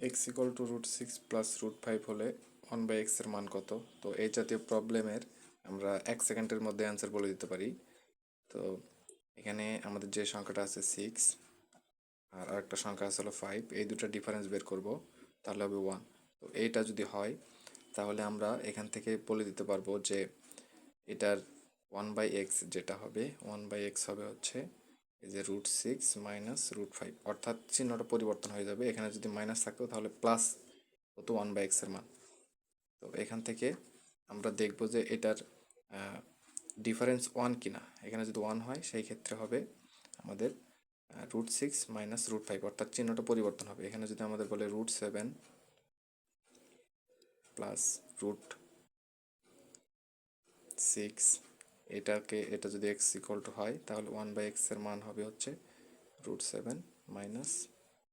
X equal to √6 plus √5 হলে 1/x এর মান কত? তো এই জাতীয় প্রবলেমের আমরা 1 সেকেন্ডের মধ্যে অ্যান্সার বলে দিতে পারি। তো এখানে আমাদের যে সংখ্যাটা আছে 6 আর আরেকটা সংখ্যা আছে হলো 5, এই দুটো ডিফারেন্স বের করব, তাহলে হবে 1। তো এইটা যদি হয় তাহলে আমরা এখান থেকে বলে দিতে পারবো যে এটার 1/x যেটা হবে 1/x হবে হচ্ছে এই যে √6 মাইনাস √5, অর্থাৎ চিহ্নটা পরিবর্তন হয়ে যাবে। এখানে যদি মাইনাস থাকতো তাহলে প্লাস হতো 1/x এর মান। তো এখান থেকে আমরা দেখব যে এটার ডিফারেন্স 1 কিনা। এখানে যদি 1 হয় সেই ক্ষেত্রে হবে আমাদের √6 মাইনাস √5, অর্থাৎ চিহ্নটা পরিবর্তন হবে। এখানে যদি আমাদের বলে √7 প্লাস √6, এটা যদি x ইকুয়াল টু হয় তাহলে 1/x এর মান হবে হচ্ছে √7 মাইনাস